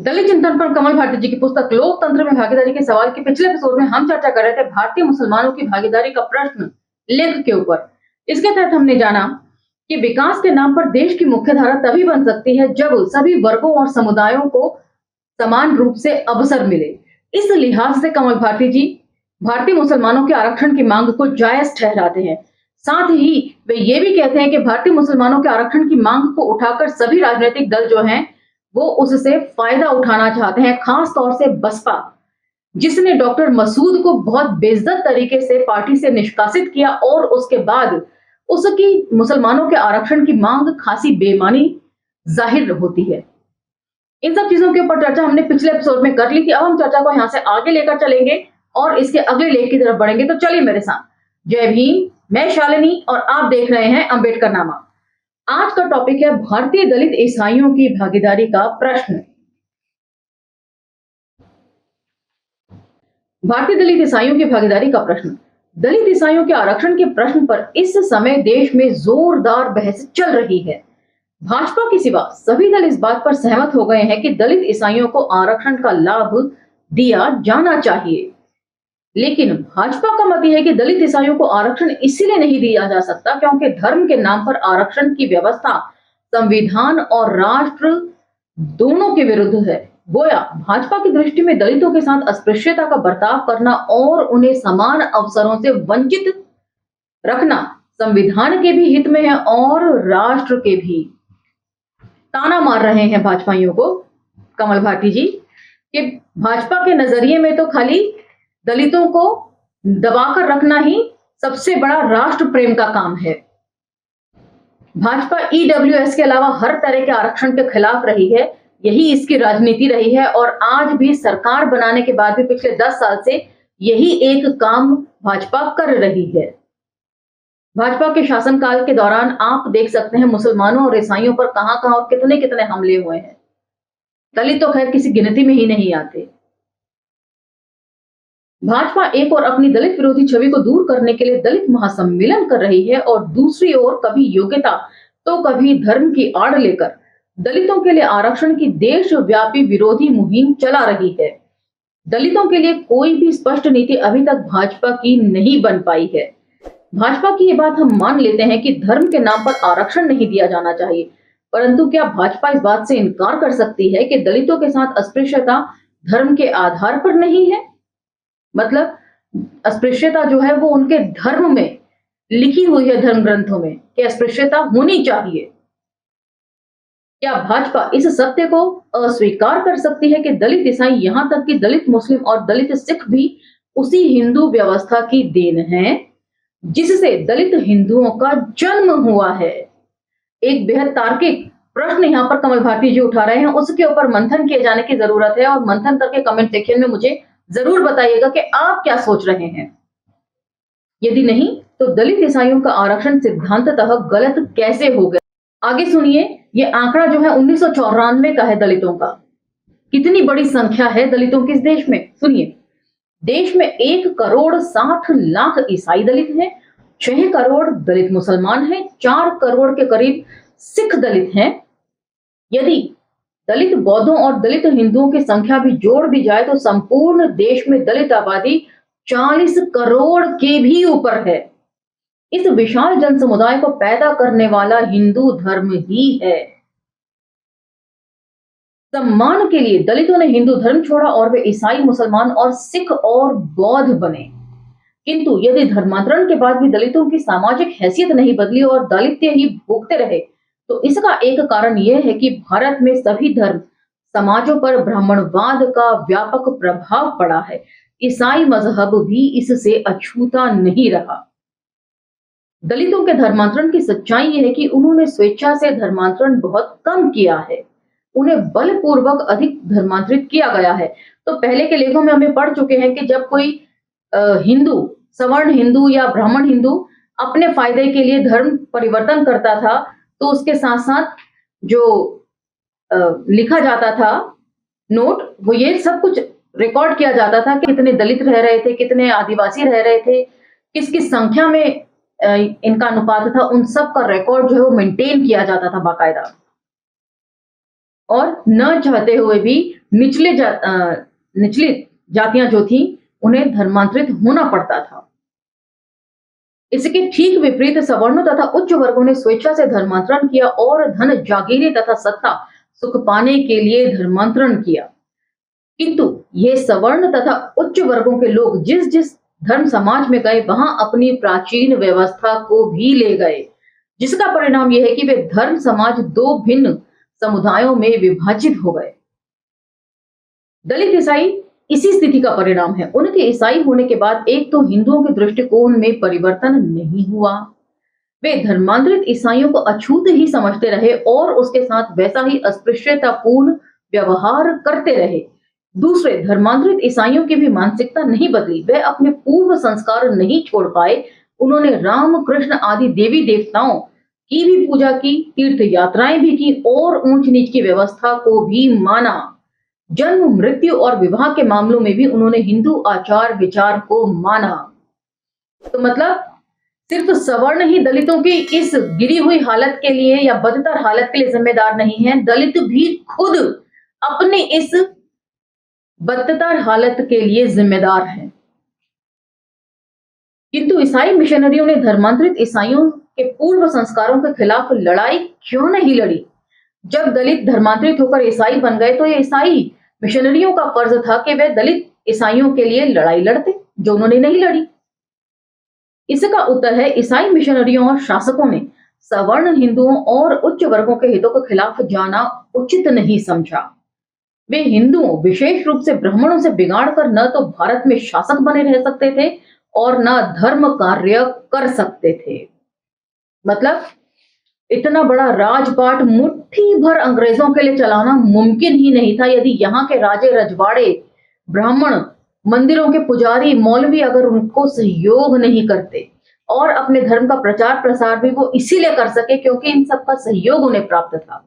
दलित चिंतन पर कमल भारती जी की पुस्तक लोकतंत्र में भागीदारी के सवाल के पिछले एपिसोड में हम चर्चा कर रहे थे भारतीय मुसलमानों की भागीदारी का प्रश्न लेख के ऊपर। इसके तहत हमने जाना कि विकास के नाम पर देश की मुख्यधारा तभी बन सकती है जब सभी वर्गों और समुदायों को समान रूप से अवसर मिले। इस लिहाज से कमल भारती जी भारतीय मुसलमानों के आरक्षण की मांग को जायज ठहराते हैं। साथ ही वे ये भी कहते हैं कि भारतीय मुसलमानों के आरक्षण की मांग को उठाकर सभी राजनीतिक दल जो हैं वो उससे फायदा उठाना चाहते हैं, खास तौर से बसपा, जिसने डॉक्टर मसूद को बहुत बेइज्जत तरीके से पार्टी से निष्कासित किया और उसके बाद उसकी मुसलमानों के आरक्षण की मांग खासी बेमानी जाहिर होती है। इन सब चीजों के ऊपर चर्चा हमने पिछले एपिसोड में कर ली थी। अब हम चर्चा को यहां से आगे लेकर चलेंगे और इसके अगले लेख की तरफ बढ़ेंगे। तो चलिए मेरे साथ। जय भीम, मैं शालिनी और आप देख रहे हैं अंबेडकर नामा। आज का टॉपिक है भारतीय दलित ईसाइयों की भागीदारी का प्रश्न। भारतीय दलित ईसाइयों की भागीदारी का प्रश्न। दलित ईसाइयों के आरक्षण के प्रश्न पर इस समय देश में जोरदार बहस चल रही है। भाजपा के सिवा सभी दल इस बात पर सहमत हो गए हैं कि दलित ईसाइयों को आरक्षण का लाभ दिया जाना चाहिए, लेकिन भाजपा का मत यह है कि दलित ईसाइयों को आरक्षण इसलिए नहीं दिया जा सकता क्योंकि धर्म के नाम पर आरक्षण की व्यवस्था संविधान और राष्ट्र दोनों के विरुद्ध है। गोया भाजपा की दृष्टि में दलितों के साथ अस्पृश्यता का बर्ताव करना और उन्हें समान अवसरों से वंचित रखना संविधान के भी हित में है और राष्ट्र के भी। ताना मार रहे हैं भाजपाइयों को कमल भारती जी कि भाजपा के नजरिए में तो खाली दलितों को दबाकर रखना ही सबसे बड़ा राष्ट्र प्रेम का काम है। भाजपा ईडब्ल्यूएस के अलावा हर तरह के आरक्षण के खिलाफ रही है, यही इसकी राजनीति रही है और आज भी सरकार बनाने के बाद भी पिछले 10 साल से यही एक काम भाजपा कर रही है। भाजपा के शासनकाल के दौरान आप देख सकते हैं मुसलमानों और ईसाइयों पर कहां-कहां और कितने हमले हुए हैं। दलित तो खैर किसी गिनती में ही नहीं आते। भाजपा एक और अपनी दलित विरोधी छवि को दूर करने के लिए दलित महासम्मेलन कर रही है और दूसरी ओर कभी योग्यता तो कभी धर्म की आड़ लेकर दलितों के लिए आरक्षण की देशव्यापी विरोधी मुहिम चला रही है। दलितों के लिए कोई भी स्पष्ट नीति अभी तक भाजपा की नहीं बन पाई है। भाजपा की ये बात हम मान लेते हैं कि धर्म के नाम पर आरक्षण नहीं दिया जाना चाहिए, परंतु क्या भाजपा इस बात से इनकार कर सकती है कि दलितों के साथ अस्पृश्यता धर्म के आधार पर नहीं है? मतलब अस्पृश्यता जो है वो उनके धर्म में लिखी हुई है, धर्म ग्रंथों में कि अस्पृश्यता होनी चाहिए। क्या भाजपा इस सत्य को अस्वीकार कर सकती है कि दलित ईसाई, यहां तक कि दलित मुस्लिम और दलित सिख भी उसी हिंदू व्यवस्था की देन है जिससे दलित हिंदुओं का जन्म हुआ है? एक बेहद तार्किक प्रश्न यहाँ पर कमल भारती जी उठा रहे हैं, उसके ऊपर मंथन किए जाने की जरूरत है और मंथन करके कमेंट सेक्शन में मुझे जरूर बताइएगा कि आप क्या सोच रहे हैं। यदि नहीं तो दलित ईसाइयों का आरक्षण सिद्धांततः गलत कैसे हो गया? आगे सुनिए, ये आंकड़ा जो है 1994 का है दलितों का। कितनी बड़ी संख्या है दलितों की इस देश में। सुनिए, देश में 1,60,00,000 ईसाई दलित हैं, 6 करोड़ दलित मुसलमान हैं, 4 करोड़ के करीब सिख दलित हैं। यदि दलित बौद्धों और दलित हिंदुओं की संख्या भी जोड़ दी जाए तो संपूर्ण देश में दलित आबादी 40 करोड़ के भी ऊपर है। इस विशाल जन समुदाय को पैदा करने वाला हिंदू धर्म ही है। सम्मान के लिए दलितों ने हिंदू धर्म छोड़ा और वे ईसाई, मुसलमान और सिख और बौद्ध बने। किंतु यदि धर्मांतरण के बाद भी दलितों की सामाजिक हैसियत नहीं बदली और दलित ही भोगते रहे तो इसका एक कारण यह है कि भारत में सभी धर्म समाजों पर ब्राह्मणवाद का व्यापक प्रभाव पड़ा है। ईसाई मजहब भी इससे अछूता नहीं रहा। दलितों के धर्मांतरण की सच्चाई यह है कि उन्होंने स्वेच्छा से धर्मांतरण बहुत कम किया है, उन्हें बलपूर्वक अधिक धर्मांतरित किया गया है। तो पहले के लेखों में हमें पढ़ चुके हैं कि जब कोई हिंदू, सवर्ण हिंदू या ब्राह्मण हिंदू अपने फायदे के लिए धर्म परिवर्तन करता था तो उसके साथ साथ जो लिखा जाता था नोट, वो ये सब कुछ रिकॉर्ड किया जाता था कि कितने दलित रह रहे थे, कितने आदिवासी रह रहे थे, किस किस संख्या में इनका अनुपात था, उन सब का रिकॉर्ड जो है वो मेंटेन किया जाता था बाकायदा। और न चाहते हुए भी निचली जातियां जो थी उन्हें धर्मांतरित होना पड़ता था। इसके ठीक विपरीत सवर्णों तथा उच्च वर्गों ने स्वेच्छा से धर्मांतरण किया और धन जागीरे तथा सत्ता सुख पाने के लिए धर्मांतरण किया। किंतु ये सवर्ण तथा उच्च वर्गों के लोग जिस जिस धर्म समाज में गए वहां अपनी प्राचीन व्यवस्था को भी ले गए, जिसका परिणाम यह है कि वे धर्म समाज दो भिन्न समुदायों में विभाजित हो गए। दलित ईसाई इसी स्थिति का परिणाम है। उनके ईसाई होने के बाद एक तो हिंदुओं के दृष्टिकोण में परिवर्तन नहीं हुआ, वे धर्मांतरित ईसाइयों को अछूत ही समझते रहे और उसके साथ वैसा ही अस्पृश्यतापूर्ण व्यवहार करते रहे। दूसरे, धर्मांतरित ईसाइयों की भी मानसिकता नहीं बदली, वे अपने पूर्व संस्कार नहीं छोड़ पाए। उन्होंने राम कृष्ण आदि देवी देवताओं की भी पूजा की, तीर्थ यात्राएं भी की और ऊंच नीच की व्यवस्था को भी माना। जन्म, मृत्यु और विवाह के मामलों में भी उन्होंने हिंदू आचार विचार को माना। तो मतलब सिर्फ सवर्ण ही दलितों की इस गिरी हुई हालत के लिए या बदतर हालत के लिए जिम्मेदार नहीं है, दलित भी खुद अपनी इस बदतर हालत के लिए जिम्मेदार है। किंतु ईसाई मिशनरियों ने धर्मांतरित ईसाइयों के पूर्व संस्कारों के खिलाफ लड़ाई क्यों नहीं लड़ी? जब दलित धर्मांतरित होकर ईसाई बन गए तो ये ईसाई मिशनरियों का फर्ज था कि वे दलित ईसाइयों के लिए लड़ाई लड़ते, जो उन्होंने नहीं लड़ी। इसका उत्तर है, ईसाई मिशनरियों और शासकों ने सवर्ण हिंदुओं और उच्च वर्गों के हितों के खिलाफ जाना उचित नहीं समझा। वे हिंदुओं, विशेष रूप से ब्राह्मणों से बिगाड़कर न तो भारत में शासक बने रह सकते थे और न धर्म कार्य कर सकते थे। मतलब इतना बड़ा राजपाट मुट्ठी भर अंग्रेजों के लिए चलाना मुमकिन ही नहीं था यदि यहाँ के राजे रजवाड़े, ब्राह्मण, मंदिरों के पुजारी, मौलवी अगर उनको सहयोग नहीं करते। और अपने धर्म का प्रचार प्रसार भी वो इसीलिए कर सके क्योंकि इन सबका सहयोग उन्हें प्राप्त था।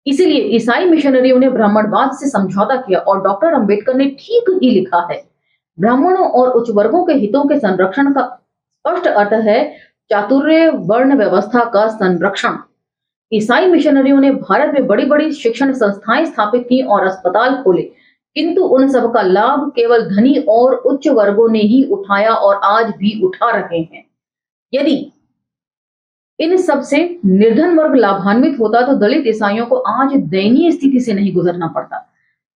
इसीलिए ईसाई मिशनरियों ने ब्राह्मणवाद से समझौता किया और डॉक्टर अंबेडकर ने ठीक ही लिखा है, ब्राह्मणों और उच्च वर्गों के हितों के संरक्षण का स्पष्ट अर्थ है चातुर्य वर्ण व्यवस्था का संरक्षण। ईसाई मिशनरियों ने भारत में बड़ी बड़ी शिक्षण संस्थाएं स्थापित की और अस्पताल खोले, किंतु उन सब का लाभ केवल धनी और उच्च वर्गों ने ही उठाया और आज भी उठा रहे हैं। यदि इन सब से निर्धन वर्ग लाभान्वित होता तो दलित ईसाइयों को आज दयनीय स्थिति से नहीं गुजरना पड़ता।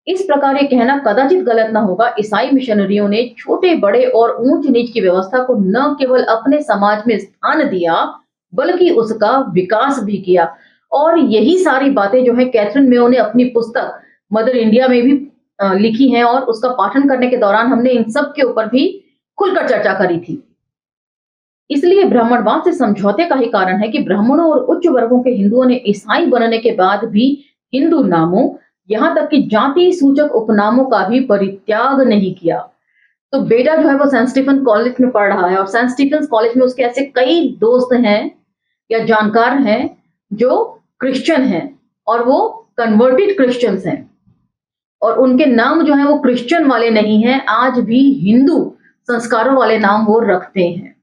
इस प्रकार ये कहना कदाचित गलत ना होगा। ईसाई मिशनरियों ने छोटे बड़े और ऊंच नीच की व्यवस्था को न केवल अपने समाज में स्थान दिया बल्कि उसका विकास भी किया। और यही सारी बातें जो है कैथरीन मेयो ने अपनी पुस्तक मदर इंडिया में भी लिखी हैं और उसका पाठन करने के दौरान हमने इन सब के ऊपर भी खुलकर चर्चा करी थी। इसलिए ब्राह्मणवाद से समझौते का ही कारण है कि ब्राह्मणों और उच्च वर्गों के हिंदुओं ने ईसाई बनने के बाद भी हिंदू नामों, यहाँ तक कि जाति सूचक उपनामों का भी परित्याग नहीं किया। तो बेटा जो है वो सेंट स्टीफन कॉलेज में पढ़ रहा है और सेंट स्टीफन कॉलेज में उसके ऐसे कई दोस्त हैं या जानकार हैं जो क्रिश्चियन हैं और वो कन्वर्टेड क्रिश्चियंस हैं और उनके नाम जो है वो क्रिश्चियन वाले नहीं हैं, आज भी हिंदू संस्कारों वाले नाम वो रखते हैं।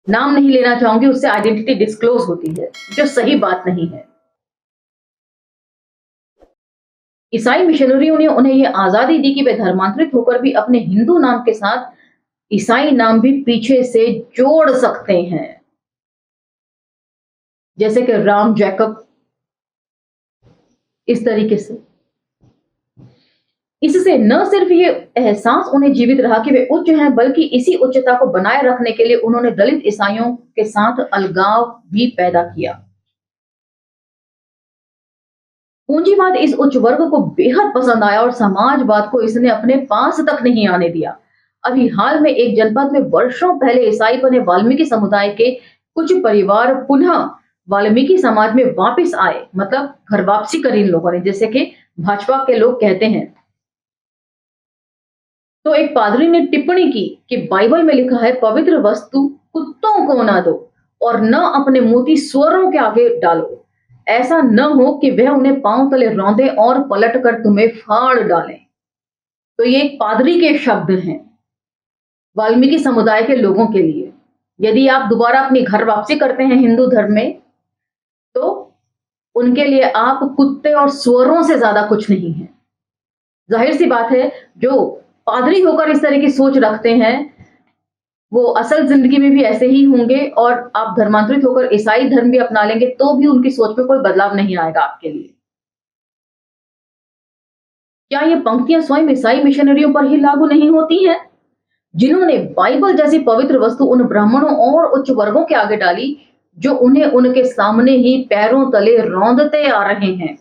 नाम नहीं लेना चाहूंगी, उससे आइडेंटिटी डिस्क्लोज होती है, जो सही बात नहीं है। ईसाई मिशनरियों ने उन्हें यह आजादी दी कि वे धर्मांतरित होकर भी अपने हिंदू नाम के साथ ईसाई नाम भी पीछे से जोड़ सकते हैं, जैसे कि राम जैकब, इस तरीके से। इससे न सिर्फ ये एहसास उन्हें जीवित रहा कि वे उच्च हैं, बल्कि इसी उच्चता को बनाए रखने के लिए उन्होंने दलित ईसाइयों के साथ अलगाव भी पैदा किया। पूंजीवाद इस उच्च वर्ग को बेहद पसंद आया और समाजवाद को इसने अपने पास तक नहीं आने दिया। अभी हाल में एक जनपद में वर्षों पहले ईसाई बने वाल्मीकि समुदाय के कुछ परिवार पुनः वाल्मीकि समाज में वापस आए, मतलब घर वापसी करी इन लोगों ने, जैसे कि भाजपा के लोग कहते हैं। तो एक पादरी ने टिप्पणी की कि बाइबल में लिखा है, पवित्र वस्तु कुत्तों को ना दो और न अपने मोती सुअरों के आगे डालो, ऐसा न हो कि वह उन्हें पांव तले रौंदे और पलटकर तुम्हें फाड़ डालें। तो ये एक पादरी के शब्द हैं वाल्मीकि समुदाय के लोगों के लिए। यदि आप दोबारा अपनी घर वापसी करते हैं हिंदू धर्म में, तो उनके लिए आप कुत्ते और सुअरों से ज्यादा कुछ नहीं है। जाहिर सी बात है, जो पादरी होकर इस तरह की सोच रखते हैं वो असल जिंदगी में भी ऐसे ही होंगे, और आप धर्मांतरित होकर ईसाई धर्म भी अपना लेंगे तो भी उनकी सोच में कोई बदलाव नहीं आएगा आपके लिए। क्या ये पंक्तियां स्वयं ईसाई मिशनरियों पर ही लागू नहीं होती हैं, जिन्होंने बाइबल जैसी पवित्र वस्तु उन ब्राह्मणों और उच्च वर्गों के आगे डाली जो उन्हें उनके सामने ही पैरों तले रौंदते आ रहे हैं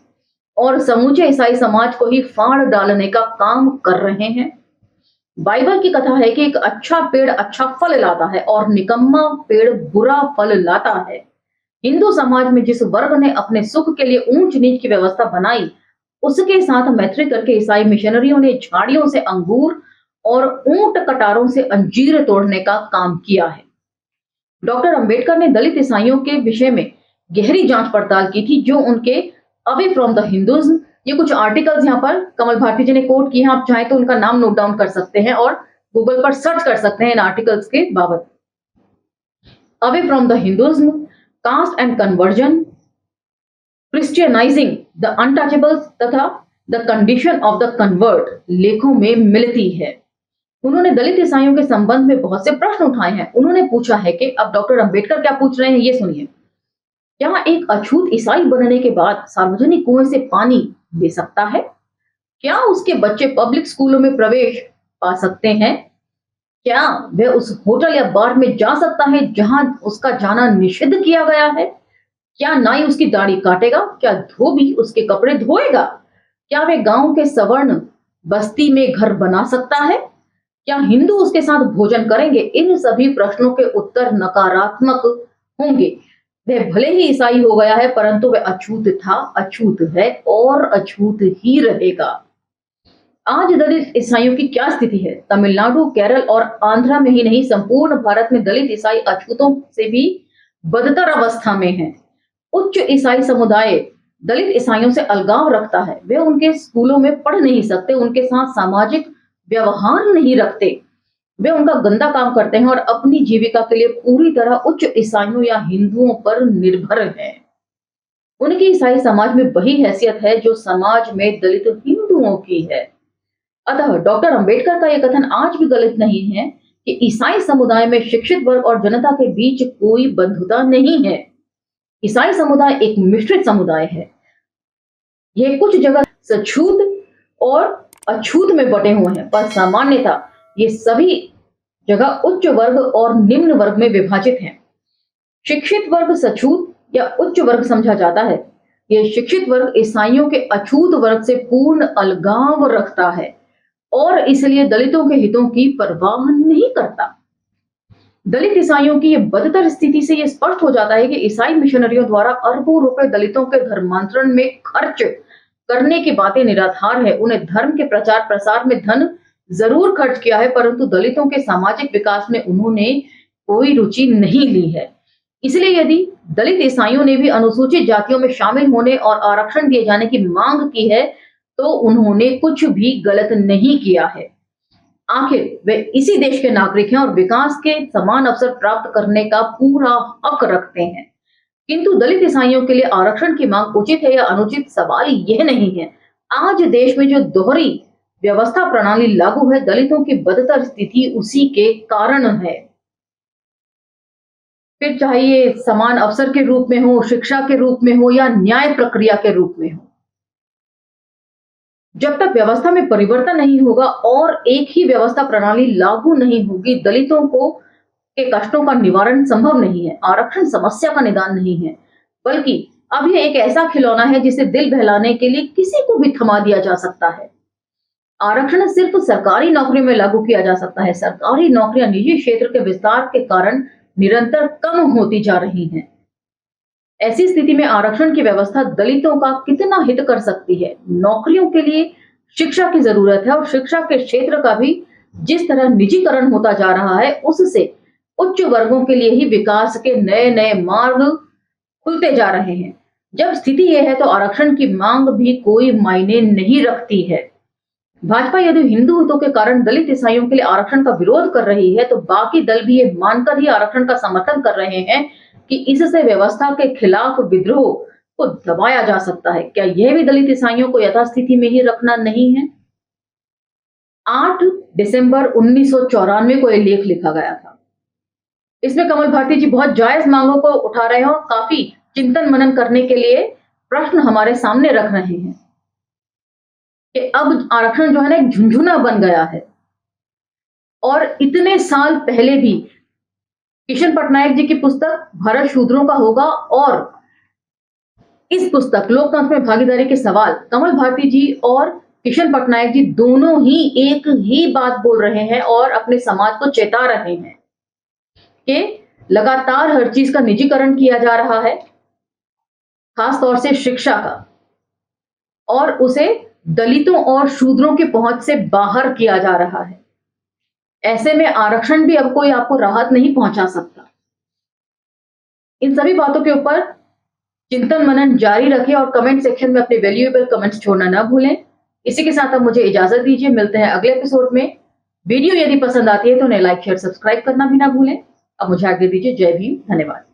और समूचे ईसाई समाज को ही फाड़ डालने का काम कर रहे हैं। बाइबल की कथा है कि एक अच्छा पेड़ अच्छा फल लाता है और निकम्मा पेड़ बुरा फल लाता है। हिंदू समाज में जिस वर्ग ने अपने सुख के लिए ऊंच नीच की व्यवस्था बनाई, उसके साथ मैत्री करके ईसाई मिशनरियों ने झाड़ियों से अंगूर और ऊंट कटारों से अंजीर तोड़ने का काम किया है। डॉक्टर अंबेडकर ने दलित ईसाइयों के विषय में गहरी जांच पड़ताल की थी, जो उनके अवे फ्रॉम द हिंदुइज्म, ये कुछ आर्टिकल्स यहाँ पर कमल भारती जी ने कोट किए हैं, आप चाहें तो उनका नाम नोट डाउन कर सकते हैं और गूगल पर सर्च कर सकते हैं इन आर्टिकल्स के बाबत। Away from the Hinduism, caste and conversion, Christianizing the untouchables तथा the condition of the convert लेखों में मिलती है। उन्होंने दलित ईसाइयों के संबंध में बहुत से प्रश्न उठाए हैं। उन्होंने पूछा है कि अब डॉक्टर अंबेडकर क्या पूछ रहे हैं, ये सुनिए। क्या एक अछूत ईसाई बनने के बाद सार्वजनिक कुएं से पानी ले सकता है? क्या उसके बच्चे पब्लिक स्कूलों में प्रवेश पा सकते हैं? क्या वह उस होटल या बार में जा सकता है जहां उसका जाना निषिद्ध किया गया है? क्या नाई उसकी दाढ़ी काटेगा? क्या धोबी उसके कपड़े धोएगा? क्या वे गांव के सवर्ण बस्ती में घर बना सकता है? क्या हिंदू उसके साथ भोजन करेंगे? इन सभी प्रश्नों के उत्तर नकारात्मक होंगे। वह भले ही ईसाई हो गया है, परंतु वह अछूत था, अछूत है और अछूत ही रहेगा। आज दलित ईसाइयों की क्या स्थिति है? तमिलनाडु, केरल और आंध्रा में ही नहीं, संपूर्ण भारत में दलित ईसाई अछूतों से भी बदतर अवस्था में हैं। उच्च ईसाई समुदाय दलित ईसाइयों से अलगाव रखता है। वे उनके स्कूलों में पढ़ नहीं सकते, उनके साथ सामाजिक व्यवहार नहीं रखते। वे उनका गंदा काम करते हैं और अपनी जीविका के लिए पूरी तरह उच्च ईसाइयों या हिंदुओं पर निर्भर हैं। उनकी ईसाई समाज में वही हैसियत है जो समाज में दलित हिंदुओं की है। अतः डॉक्टर अंबेडकर का यह कथन आज भी गलत नहीं है कि ईसाई समुदाय में शिक्षित वर्ग और जनता के बीच कोई बंधुता नहीं है। ईसाई समुदाय एक मिश्रित समुदाय है। यह कुछ जगह सछूत और अछूत में बटे हुए हैं, पर सामान्यतः ये सभी जगह उच्च वर्ग और निम्न वर्ग में विभाजित हैं। शिक्षित वर्ग सछूत या उच्च वर्ग समझा जाता है। यह शिक्षित वर्ग ईसाइयों के अछूत वर्ग से पूर्ण अलगाव रखता है और इसलिए दलितों के हितों की परवाह नहीं करता। दलित ईसाइयों की यह बदतर स्थिति से यह स्पष्ट हो जाता है कि ईसाई मिशनरियों द्वारा अरबों रुपए दलितों के धर्मांतरण में खर्च करने की बातें निराधार है। उन्हें धर्म के प्रचार प्रसार में धन जरूर खर्च किया है, परंतु दलितों के सामाजिक विकास में उन्होंने कोई रुचि नहीं ली है। इसलिए यदि दलित ईसाइयों ने भी अनुसूचित जातियों में शामिल होने और आरक्षण दिए जाने की मांग की है, तो उन्होंने कुछ भी गलत नहीं किया है। आखिर वे इसी देश के नागरिक हैं और विकास के समान अवसर प्राप्त करने का पूरा हक रखते हैं। किंतु दलित ईसाइयों के लिए आरक्षण की मांग उचित है या अनुचित, सवाल यह नहीं है। आज देश में जो दोहरी व्यवस्था प्रणाली लागू है, दलितों की बदतर स्थिति उसी के कारण है। फिर चाहे ये समान अवसर के रूप में हो, शिक्षा के रूप में हो या न्याय प्रक्रिया के रूप में हो, जब तक व्यवस्था में परिवर्तन नहीं होगा और एक ही व्यवस्था प्रणाली लागू नहीं होगी, दलितों को के कष्टों का निवारण संभव नहीं है। आरक्षण समस्या का निदान नहीं है, बल्कि अब यह एक ऐसा खिलौना है जिसे दिल बहलाने के लिए किसी को भी थमा दिया जा सकता है। आरक्षण सिर्फ सरकारी नौकरी में लागू किया जा सकता है। सरकारी नौकरियां निजी क्षेत्र के विस्तार के कारण निरंतर कम होती जा रही हैं। ऐसी स्थिति में आरक्षण की व्यवस्था दलितों का कितना हित कर सकती है? नौकरियों के लिए शिक्षा की जरूरत है और शिक्षा के क्षेत्र का भी जिस तरह निजीकरण होता जा रहा है, उससे उच्च वर्गों के लिए ही विकास के नए नए मार्ग खुलते जा रहे हैं। जब स्थिति यह है तो आरक्षण की मांग भी कोई मायने नहीं रखती है। भाजपा यदि हिंदू हितों के कारण दलित ईसाइयों के लिए आरक्षण का विरोध कर रही है, तो बाकी दल भी ये मानकर ही आरक्षण का समर्थन कर रहे हैं कि इससे व्यवस्था के खिलाफ विद्रोह को दबाया जा सकता है। क्या यह भी दलित ईसाइयों को यथास्थिति में ही रखना नहीं है? 8 दिसंबर 1994 को यह लेख लिखा गया था। इसमें कमल भारती जी बहुत जायज मांगों को उठा रहे हैं और काफी चिंतन मनन करने के लिए प्रश्न हमारे सामने रख रहे हैं कि अब आरक्षण जो है ना एक झुंझुना बन गया है। और इतने साल पहले भी किशन पटनायक जी की पुस्तक भारत शूद्रों का होगा और इस पुस्तक लोकतंत्र में भागीदारी के सवाल, कमल भारती जी और किशन पटनायक जी दोनों ही एक ही बात बोल रहे हैं और अपने समाज को चेता रहे हैं कि लगातार हर चीज का निजीकरण किया जा रहा है, खास तौर से शिक्षा का, और उसे दलितों और शूद्रों की पहुंच से बाहर किया जा रहा है। ऐसे में आरक्षण भी अब कोई आपको राहत नहीं पहुंचा सकता। इन सभी बातों के ऊपर चिंतन मनन जारी रखें और कमेंट सेक्शन में अपने वैल्यूएबल कमेंट्स छोड़ना ना भूलें। इसी के साथ अब मुझे इजाजत दीजिए, मिलते हैं अगले एपिसोड में। वीडियो यदि पसंद आती है तो उन्हें लाइक शेयर सब्सक्राइब करना भी ना भूलें। अब मुझे आज्ञा दीजिए। जय भीम, धन्यवाद।